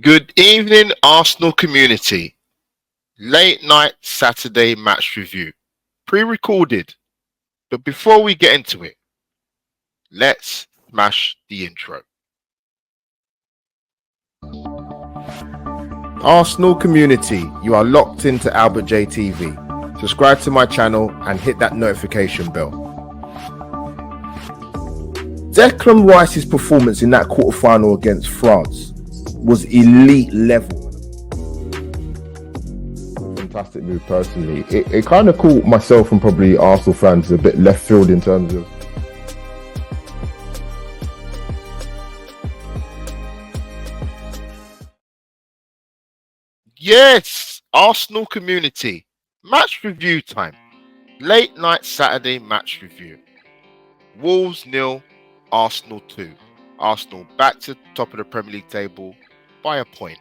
Good evening, Arsenal community. Late night Saturday match review. Pre-recorded. But before we get into it, let's smash the intro. Arsenal community, you are locked into AlbertJTV. Subscribe to my channel and hit that notification bell. Declan Rice's performance in that quarter-final against France was elite level. Fantastic move personally. It kind of caught myself and probably Arsenal fans a bit left field in terms of yes, Arsenal community. Match review time. Late night Saturday match review. Wolves 0, Arsenal 2. Arsenal back to top of the Premier League table by a point.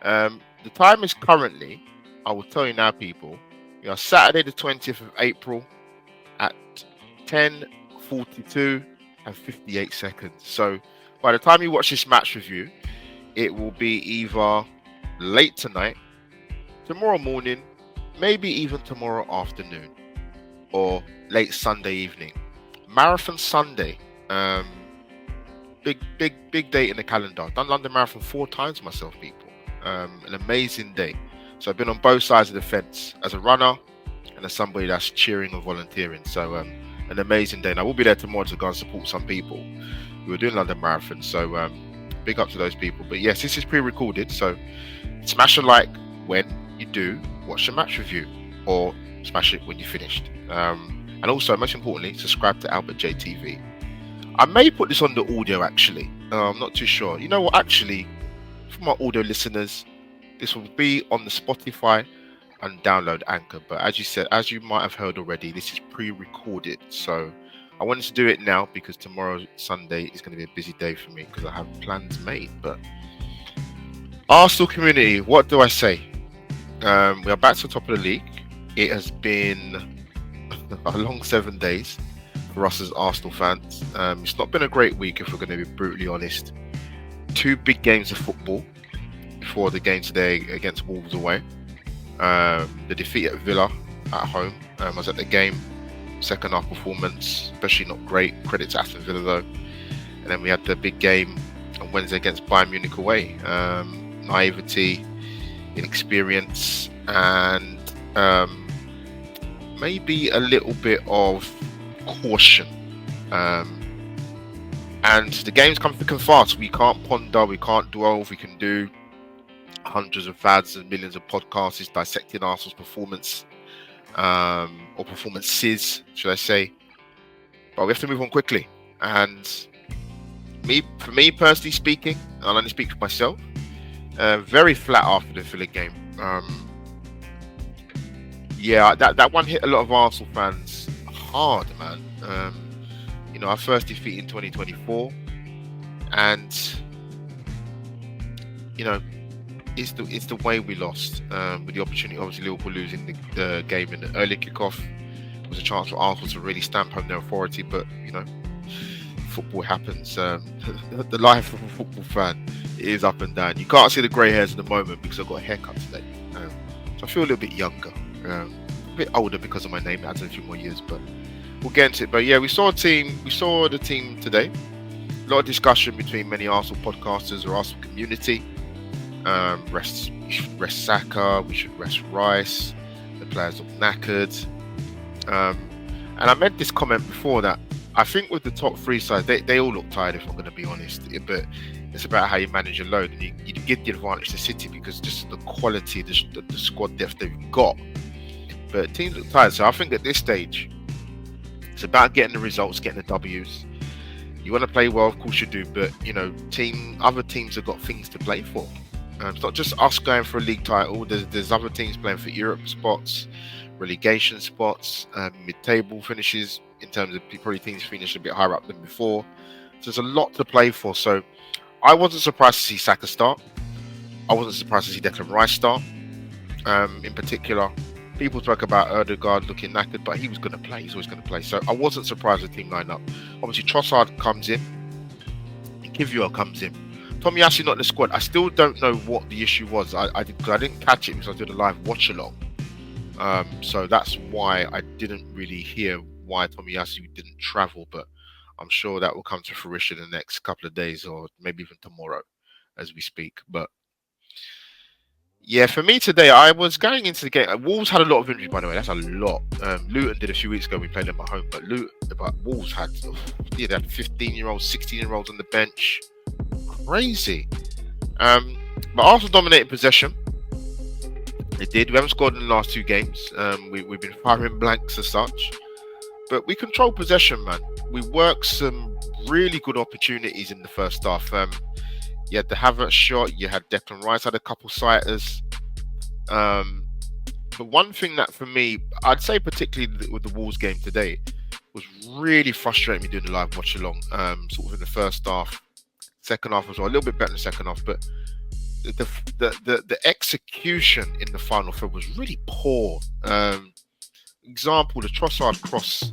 The time is currently, I will tell you now, people, we are Saturday the 20th of April at 10:42 and 58 seconds. So by the time you watch this match review, it will be either late tonight, tomorrow morning, maybe even tomorrow afternoon, or late Sunday evening. Marathon Sunday. Big day in the calendar. I've done London Marathon 4 times myself, people. An amazing day. So I've been on both sides of the fence as a runner and as somebody that's cheering and volunteering. So an amazing day. And I will be there tomorrow to go and support some people who are doing London Marathon. So big up to those people. But yes, this is pre-recorded. So smash a like when you do watch the match review, or smash it when you're finished. And also, most importantly, subscribe to AlbertJTV. I may put this on the audio actually. I'm not too sure. You know what? Actually, for my audio listeners, this will be on the Spotify and download Anchor. But as you said, as you might have heard already, this is pre-recorded. So I wanted to do it now because tomorrow, Sunday, is going to be a busy day for me because I have plans made. But Arsenal community, what do I say? We are back to the top of the league. It has been a long 7 days for us as Arsenal fans. It's not been a great week, if we're going to be brutally honest. 2 big games of football before the game today against Wolves away. The defeat at Villa at home. I was at the game. Second half performance, especially not great. Credit to Aston Villa though. And then we had the big game on Wednesday against Bayern Munich away. Naivety, inexperience, and maybe a little bit of caution. And the games come thick and fast. We can't ponder, we can't dwell. We can do hundreds of thousands, millions of podcasts dissecting Arsenal's performance, or performances, should I say. But we have to move on quickly. And for me personally speaking, I'll only speak for myself, very flat after the Villa game. Yeah, that one hit a lot of Arsenal fans hard, man. Our first defeat in 2024, and it's the way we lost, with the opportunity. Obviously, Liverpool losing the game in the early kickoff was a chance for Arsenal to really stamp home their authority. But football happens. The life of a football fan is up and down. You can't see the grey hairs in the moment because I've got a haircut today, so I feel a little bit younger. A bit older because of my name. It adds a few more years, but we'll get into it. But yeah, we saw the team today. A lot of discussion between many Arsenal podcasters or Arsenal community. We should rest Saka, we should rest Rice, the players look knackered. And I made this comment before that I think with the top 3 sides, they all look tired, if I'm going to be honest. But it's about how you manage your load, and you give the advantage to City because just the quality, the squad depth they've got. But teams look tired, so I think at this stage, it's about getting the results, getting the W's. You want to play well, of course you do, but other teams have got things to play for. It's not just us going for a league title. There's other teams playing for Europe spots, relegation spots, mid-table finishes in terms of probably teams finished a bit higher up than before. So there's a lot to play for. So I wasn't surprised to see Saka start. I wasn't surprised to see Declan Rice start. In particular, people spoke about Odegaard looking knackered, but he was going to play. He's always going to play. So I wasn't surprised with the team lineup. Obviously, Trossard comes in, and Kivior comes in. Tomiyasu not in the squad. I still don't know what the issue was. I didn't catch it because I did a live watch along. So that's why I didn't really hear why Tomiyasu didn't travel, but I'm sure that will come to fruition in the next couple of days or maybe even tomorrow as we speak. But yeah, for me today, I was going into the game. Wolves had a lot of injuries, by the way. That's a lot. Luton did a few weeks ago. We played them at home, but Wolves had, they had 15-year-olds, 16-year-olds on the bench. Crazy. But Arsenal dominated possession. They did. We haven't scored in the last 2 games. We've been firing blanks as such. But we controlled possession, man. We worked some really good opportunities in the first half. You had the Havertz shot. You had Declan Rice had a couple sighters. But one thing that for me, I'd say particularly with the Wolves game today, was really frustrating me doing the live watch along. Sort of in the first half, second half as well, a little bit better in the second half, but the execution in the final third was really poor. Example, the Trossard cross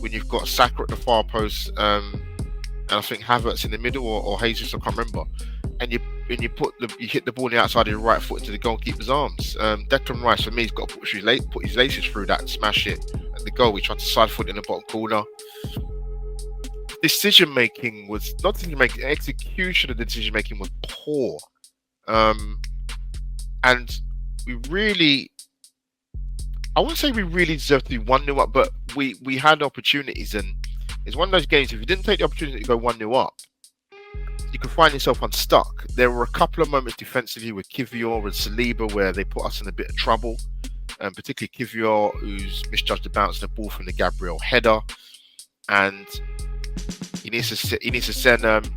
when you've got Saka at the far post, and I think Havertz in the middle or Jesus, I can't remember, and you hit the ball on the outside of your right foot into the goalkeeper's arms. Declan Rice for me has got to put his laces through that and smash it at the goal. He tried to side foot in the bottom corner. Decision making was not decision making. Execution of the decision making was poor, and we really. I wouldn't say we really deserved to be 1-0 up, but we had opportunities, and it's one of those games, if you didn't take the opportunity to go 1-0 up, you could find yourself unstuck. There were a couple of moments defensively with Kivior and Saliba where they put us in a bit of trouble, particularly Kivior, who's misjudged the bounce of the ball from the Gabriel header, and he needs to send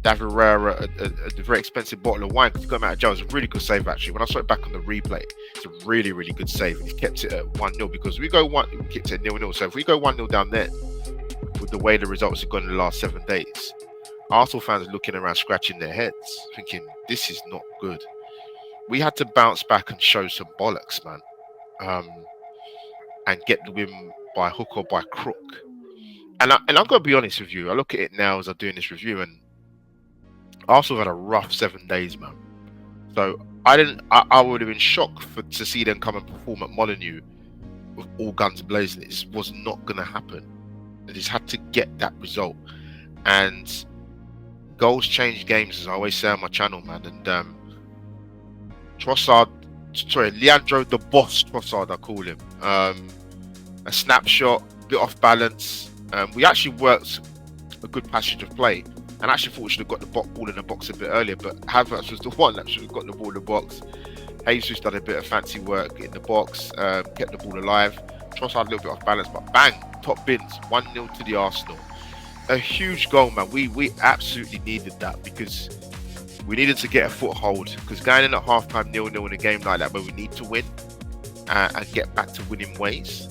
David Rara a very expensive bottle of wine because he got him out of jail. It was a really good save, actually. When I saw it back on the replay, it's a really, really good save. And he kept it at 1-0 because we kept it at 0-0. So if we go 1-0 down there, with the way the results have gone in the last 7 days, Arsenal fans are looking around scratching their heads, thinking, this is not good. We had to bounce back and show some bollocks, man. And get the win by hook or by crook. And I'm going to be honest with you. I look at it now as I'm doing this review, and Arsenal had a rough 7 days, man. So I would have been shocked to see them come and perform at Molineux with all guns blazing. It was not going to happen. They just had to get that result. And goals change games, as I always say on my channel, man. And Leandro the Boss Trossard, I call him. A snapshot, bit off balance. We actually worked a good passage of play. And I actually thought we should have got the ball in the box a bit earlier, but Havertz was the one that should have got the ball in the box. Jesus done a bit of fancy work in the box, kept the ball alive. Trossard a little bit off balance, but bang, top bins, 1-0 to the Arsenal. A huge goal, man. We absolutely needed that because we needed to get a foothold. Because going in at half-time 0-0 in a game like that where we need to win and get back to winning ways.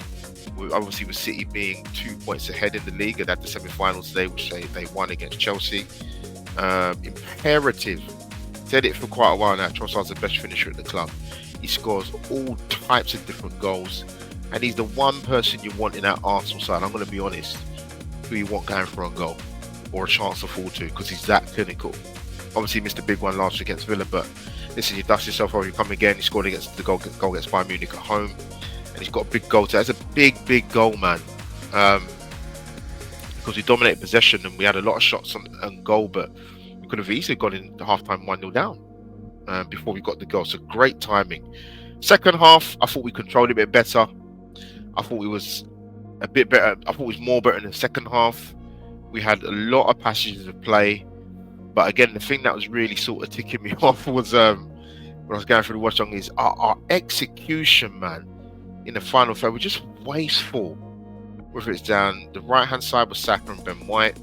Obviously with City being 2 points ahead in the league and at the semi-finals today, which they won against Chelsea. Imperative. Said it for quite a while now. Trossard's the best finisher at the club. He scores all types of different goals, and he's the one person you want in that Arsenal side. I'm going to be honest, who you want going for a goal or a chance to fall to, because he's that clinical. Obviously, he missed a big one last week against Villa, but listen, you dust yourself off, you come again. He scored against the goal against Bayern Munich at home. And he's got a big goal. That's a big goal, man. Because we dominated possession and we had a lot of shots on goal, but we could have easily gone in the half-time 1-0 down before we got the goal. So great timing. Second half, I thought we controlled it a bit better. I thought it was a bit better. I thought it was more better in the second half. We had a lot of passages of play. But again, the thing that was really sort of ticking me off was when I was going through the watch-along is our execution, man. In the final third, we're just wasteful. Whether it's down the right-hand side with Saka and Ben White.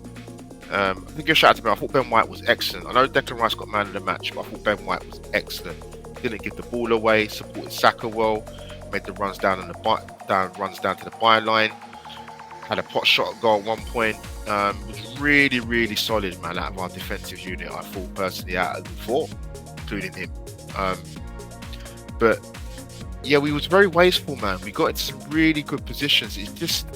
I think a shout out to me. I thought Ben White was excellent. I know Declan Rice got man of the match, but I thought Ben White was excellent. Didn't give the ball away, supported Saka well, made the runs down to the byline. Had a pot shot goal at one point. Was really solid, man, out of our defensive unit. I thought personally out of the four, including him. But yeah, we was very wasteful, man. We got into some really good positions. It's just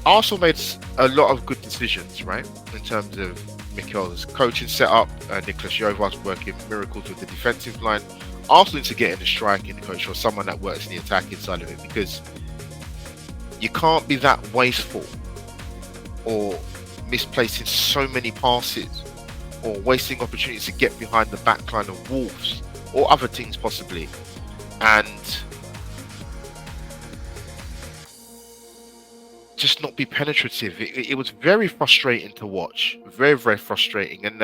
Arsenal made a lot of good decisions, right? In terms of Mikel's coaching setup. Nicholas Jovas working miracles with the defensive line. Arsenal need to get in the striking coach or someone that works in the attacking side of it, because you can't be that wasteful or misplacing so many passes or wasting opportunities to get behind the back line of Wolves or other teams possibly, and just not be penetrative. It was very frustrating to watch, very, very frustrating. And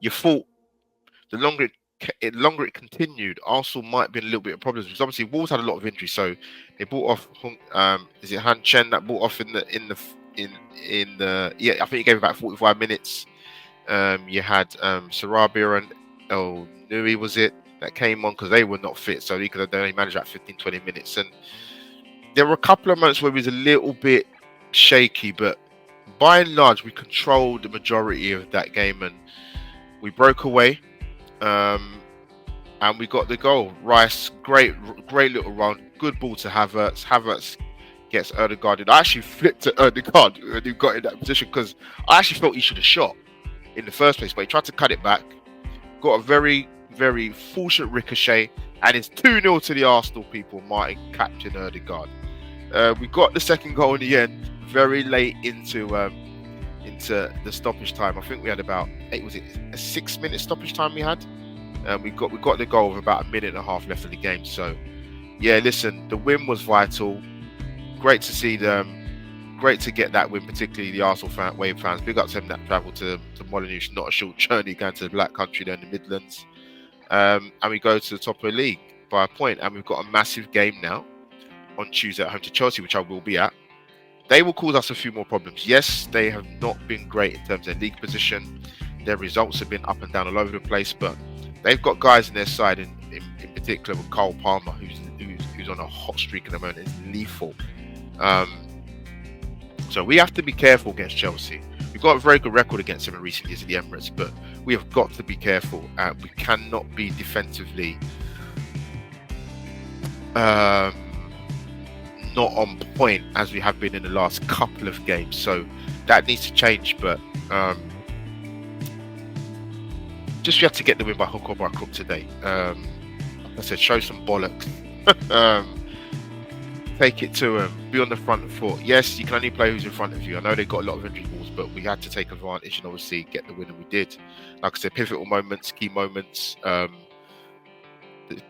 you thought the longer it continued, Arsenal might be in a little bit of problems, because obviously Wolves had a lot of injuries. So they bought off is it Han Chen that bought off in the I think he gave about 45 minutes. You had Sarabia and El Nui, was it, that came on because they were not fit, so he could have only managed that 15-20 minutes. And there were a couple of moments where it was a little bit shaky, but by and large we controlled the majority of that game, and we broke away, and we got the goal. Rice, great little run, good ball to Havertz. Havertz gets Ødegaard. I actually flipped to Ødegaard when he got in that position, because I actually felt he should have shot in the first place, but he tried to cut it back, got a very, very fortunate ricochet, and it's 2-0 to the Arsenal people. Martin captain Ødegaard. We got the second goal in the end, very late into the stoppage time. I think we had about a 6-minute stoppage time we had. We got the goal with about a minute and a half left of the game. So yeah, listen, the win was vital. Great to see them. Great to get that win, particularly the Arsenal Wave fans. Big up to them that travelled to Molineux, not a short journey, going to the Black Country there in the Midlands. And we go to the top of the league by a point, and we've got a massive game now on Tuesday at home to Chelsea, which I will be at. They will cause us a few more problems. Yes, they have not been great in terms of league position. Their results have been up and down all over the place, but they've got guys in their side, in particular with Cole Palmer, who's on a hot streak at the moment. It's lethal. So we have to be careful against Chelsea. We've got a very good record against them in recent years at the Emirates, but we have got to be careful. We cannot be defensively not on point as we have been in the last couple of games. So that needs to change, but just we have to get the win by hook or by crook today. Like I said, show some bollocks. Take it to them, be on the front foot. Yes, you can only play who's in front of you. I know they've got a lot of injury balls, but we had to take advantage and obviously get the win, and we did. Like I said, pivotal moments, key moments. The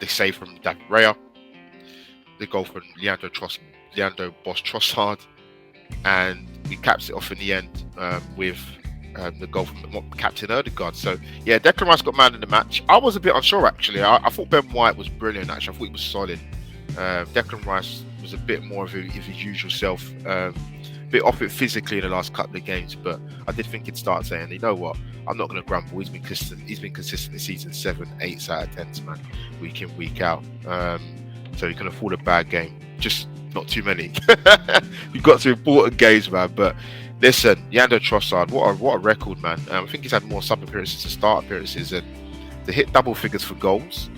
save from David Raya, the goal from Leandro Boss Trossard, and we capped it off in the end with the goal from Captain Ødegaard. So yeah, Declan Rice got man in the match. I was a bit unsure actually. I thought Ben White was brilliant actually. I thought he was solid. Declan Rice was a bit more of his usual self, a bit off it physically in the last couple of games, but I did think he'd start saying, you know what, I'm not going to grumble. He's been consistent this season, 7, 8 out of 10, man, week in, week out. So he can afford a bad game, just not too many. You've got some important games, man. But listen, Leandro Trossard, what a record, man. I think he's had more sub appearances than start appearances, and to hit double figures for goals.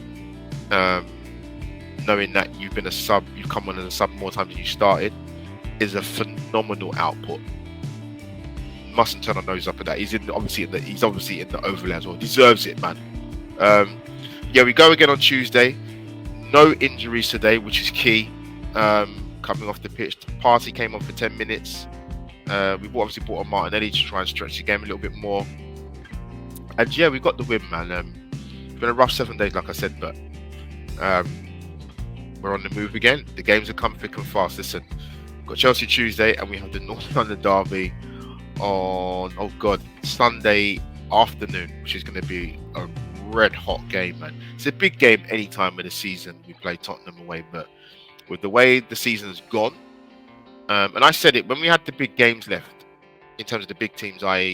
Knowing that you've come on as a sub more times than you started, is a phenomenal output. Mustn't turn our nose up at that. He's obviously in the overlay as well. Deserves it, man. Yeah, we go again on Tuesday. No injuries today, which is key. Coming off the pitch, Party came on for 10 minutes. We obviously brought on Martinelli to try and stretch the game a little bit more. And yeah, we got the win, man. It's been a rough 7 days, like I said, but we're on the move again. The games have come thick and fast. Listen, we've got Chelsea Tuesday, and we have the North London derby on Sunday afternoon, which is going to be a red hot game, man. It's a big game any time of the season we play Tottenham away, but with the way the season's gone, and I said it when we had the big games left in terms of the big teams, i.e.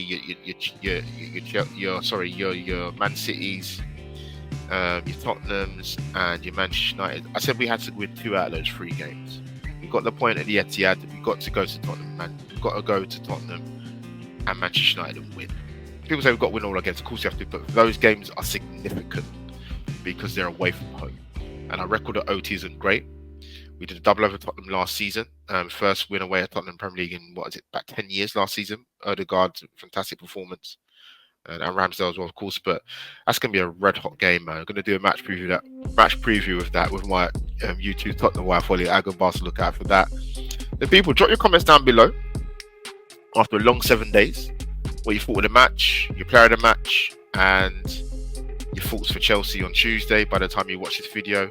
your Man Cities, your Tottenhams and your Manchester United. I said we had to win 2 out of those 3 games. We got the point at the Etihad. We got to go to Tottenham, man. We've got to go to Tottenham and Manchester United and win. People say we've got to win all our games. Of course you have to, but those games are significant because they're away from home. And our record at OT isn't great. We did a double over Tottenham last season. First win away at Tottenham Premier League in, what is it, about 10 years last season. Odegaard, fantastic performance. And Ramsdale as well, of course. But that's going to be a red hot game, man. I'm going to do a match preview of that with my YouTube Tottenham wife, Holly Agabas, to look out for that. The people, drop your comments down below after a long 7 days. What you thought of the match, your player of the match, and your thoughts for Chelsea on Tuesday by the time you watch this video.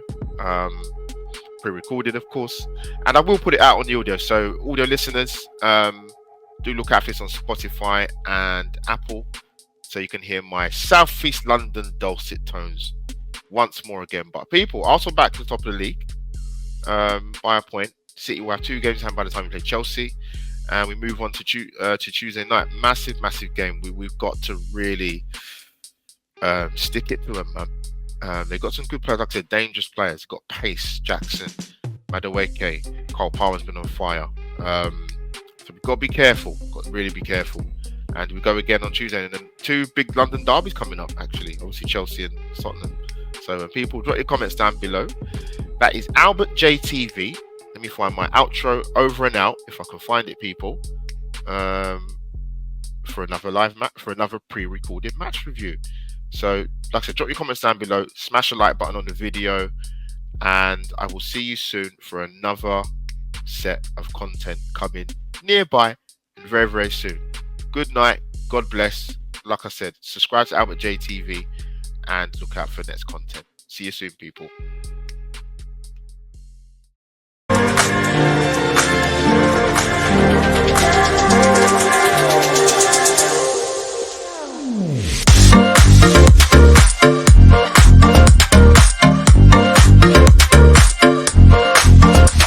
Pre-recorded, of course. And I will put it out on the audio. So audio listeners, do look out for this on Spotify and Apple, so you can hear my Southeast London dulcet tones once more again. But people, Arsenal back to the top of the league by a point. City will have 2 games in hand by the time we play Chelsea. And we move on to Tuesday night. Massive game. We've got to really stick it to them, man. They've got some good players, like I said, dangerous players. They've got pace, Jackson, Madueke, Cole Palmer's been on fire. So we've got to be careful. Got to really be careful. And we go again on Tuesday. And then 2 big London derbies coming up, actually. Obviously, Chelsea and Tottenham. So people, drop your comments down below. That is AlbertJTV. Let me find my outro, over and out, if I can find it, people. For another live match, for another pre-recorded match review. So, like I said, drop your comments down below, smash the like button on the video, and I will see you soon for another set of content coming nearby very soon. Good night, God bless. Like I said, subscribe to AlbertJTV and look out for next content. See you soon, people.